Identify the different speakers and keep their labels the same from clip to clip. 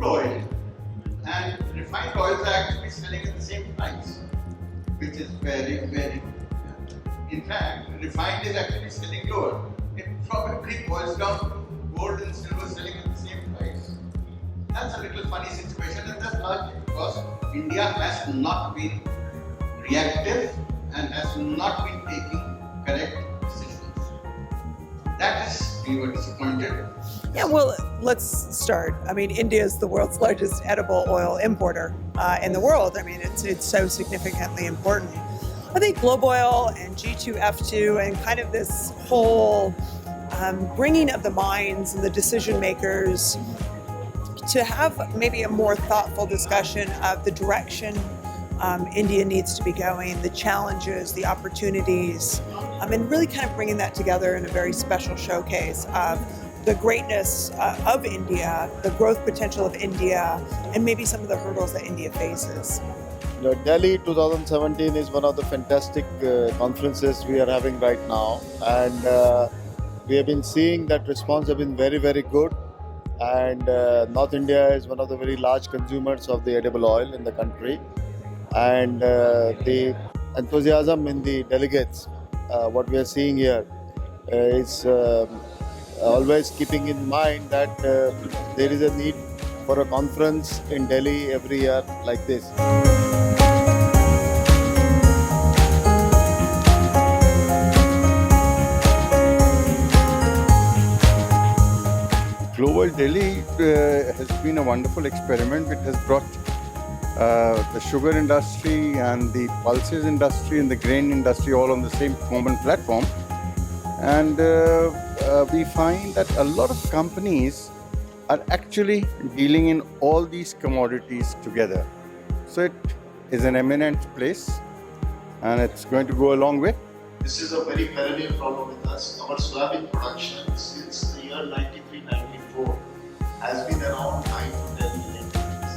Speaker 1: oil and refined oils are actually selling at the same price, which is very, very. In fact, refined is actually selling lower. It probably boils down to gold and silver selling at the same price. That's a little funny situation, and that's largely because India has not been reactive and has not been taking correct decisions. That is, we were disappointed.
Speaker 2: Yeah, well, let's start. I mean, India is the world's largest edible oil importer in the world. I mean, it's so significantly important. I think Goboil and G2F2 and kind of this whole bringing of the minds and the decision makers to have maybe a more thoughtful discussion of the direction India needs to be going, the challenges, the opportunities, and really kind of bringing that together in a very special showcase of the greatness of India, the growth potential of India, and maybe some of the hurdles that India faces.
Speaker 3: Delhi 2017 is one of the fantastic conferences we are having right now, and we have been seeing that response have been very, very good. And North India is one of the very large consumers of the edible oil in the country, and the enthusiasm in the delegates, what we are seeing here, is always keeping in mind that there is a need for a conference in Delhi every year like this.
Speaker 4: Goboil Delhi has been a wonderful experiment. It has brought the sugar industry and the pulses industry and the grain industry all on the same common platform. And we find that a lot of companies are actually dealing in all these commodities together. So it is an eminent place, and it's going to go a long way.
Speaker 5: This is a very perennial problem with us. Our soybean production since the year 93-94 has been around 9 to 10 million tons.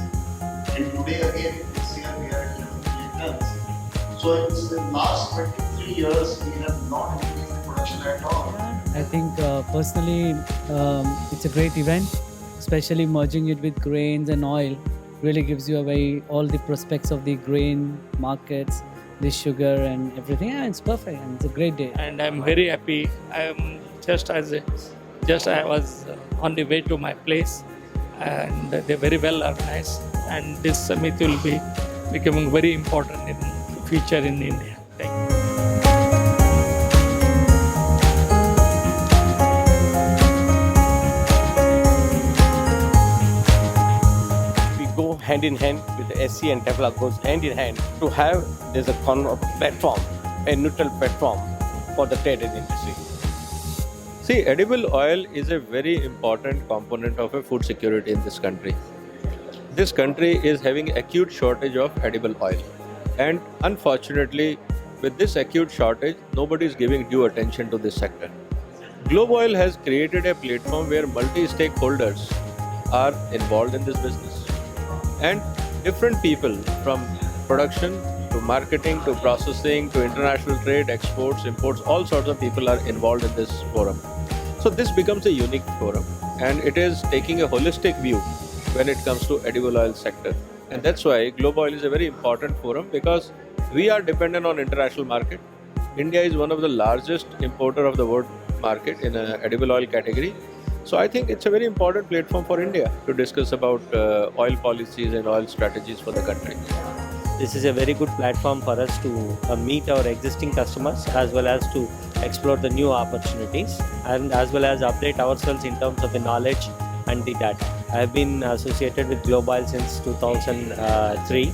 Speaker 5: And today again, this year we are at 11 million tons. So in the last 23 years, we have not increased the production at all.
Speaker 6: I think personally, it's a great event, especially merging it with grains and oil. Really gives you away all the prospects of the grain markets, the sugar and everything. Yeah, it's perfect and it's a great day.
Speaker 7: And I'm very happy. I am I was on the way to my place, and they're very well organized. And this summit will be becoming very important in future in India. Thank you.
Speaker 8: Go hand in hand with the SC and TEFLA goes hand in hand to have there's a platform, a neutral platform for the trade industry.
Speaker 9: See, edible oil is a very important component of a food security in this country. This country is having acute shortage of edible oil, and unfortunately, with this acute shortage, nobody is giving due attention to this sector. Goboil has created a platform where multi-stakeholders are involved in this business. And different people from production to marketing to processing to international trade, exports, imports, all sorts of people are involved in this forum. So this becomes a unique forum, and it is taking a holistic view when it comes to edible oil sector. And that's why Goboil is a very important forum, because we are dependent on international market. India is one of the largest importer of the world market in an edible oil category. So I think it's a very important platform for India to discuss about oil policies and oil strategies for the country.
Speaker 8: This is a very good platform for us to meet our existing customers as well as to explore the new opportunities and as well as update ourselves in terms of the knowledge and the data. I have been associated with Goboil since 2003,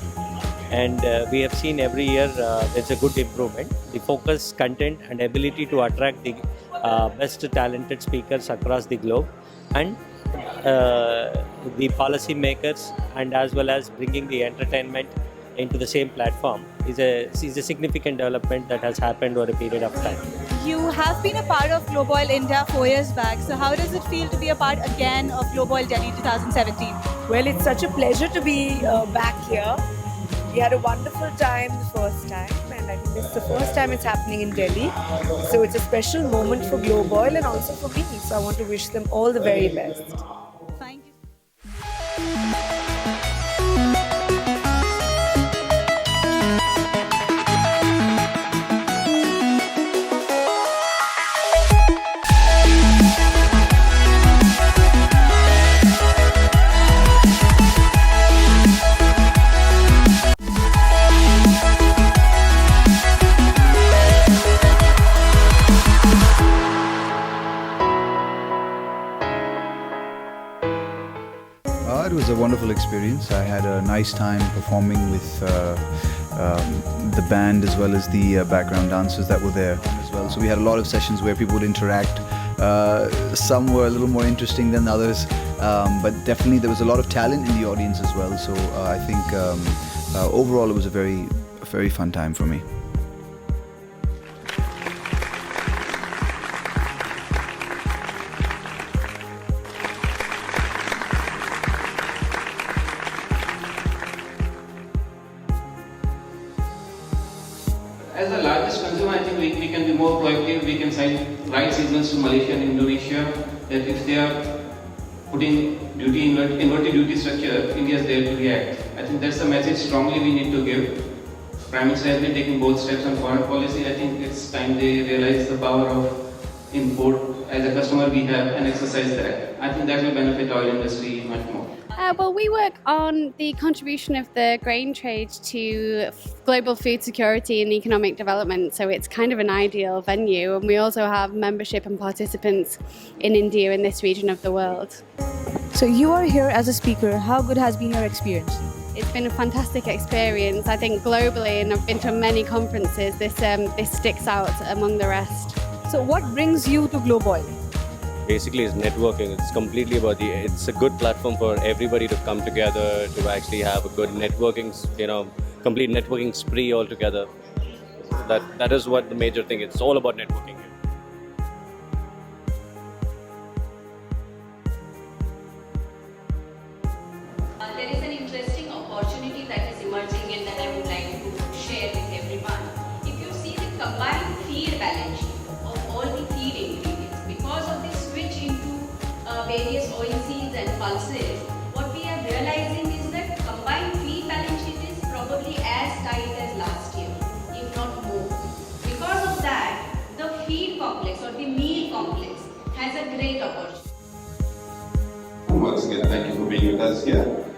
Speaker 8: and we have seen every year there's a good improvement. The focus, content and ability to attract the best talented speakers across the globe, and the policy makers, and as well as bringing the entertainment into the same platform is a significant development that has happened over a period of time.
Speaker 10: You have been a part of Goboil India 4 years back, so how does it feel to be a part again of Goboil Delhi 2017?
Speaker 2: Well, it's such a pleasure to be back here. We had a wonderful time the first time, and I think this is the first time it's happening in Delhi. So it's a special moment for Goboil and also for me. So I want to wish them all the very best.
Speaker 10: Thank you.
Speaker 11: It was a wonderful experience. I had a nice time performing with the band as well as the background dancers that were there as well. So we had a lot of sessions where people would interact. Some were a little more interesting than others, but definitely there was a lot of talent in the audience as well. So I think overall it was a very fun time for me.
Speaker 12: As the largest consumer, I think we can be more proactive. We can send right signals to Malaysia and Indonesia that if they are putting inverted duty structure, India is there to react. I think that's the message strongly we need to give. Prime Minister has been taking bold steps on foreign policy. I think it's time they realize the power of import as a customer we have and exercise that. I think that will benefit oil industry much more.
Speaker 13: Well, we work on the contribution of the grain trade to global food security and economic development, so it's kind of an ideal venue. And we also have membership and participants in India in this region of the world.
Speaker 10: So you are here as a speaker. How good has been your experience?
Speaker 13: It's been a fantastic experience. I think globally, and I've been to many conferences, this sticks out among the rest.
Speaker 10: So what brings you to Goboil?
Speaker 8: Basically, it's networking. It's completely about it's a good platform for everybody to come together, to actually have a good networking, complete networking spree all together. That is what the major thing is. It's all about networking.
Speaker 14: There is an interesting opportunity that is emerging and that I would like to share with everyone. If you see the combined feed balance sheet of all the feed ingredients, because of the switch into various oilseeds and pulses, what we are realizing is that combined feed balance sheet is probably as tight as last year, if not more. Because of that, the feed complex or the meal complex has a great opportunity.
Speaker 15: Once again, thank you for being with us here.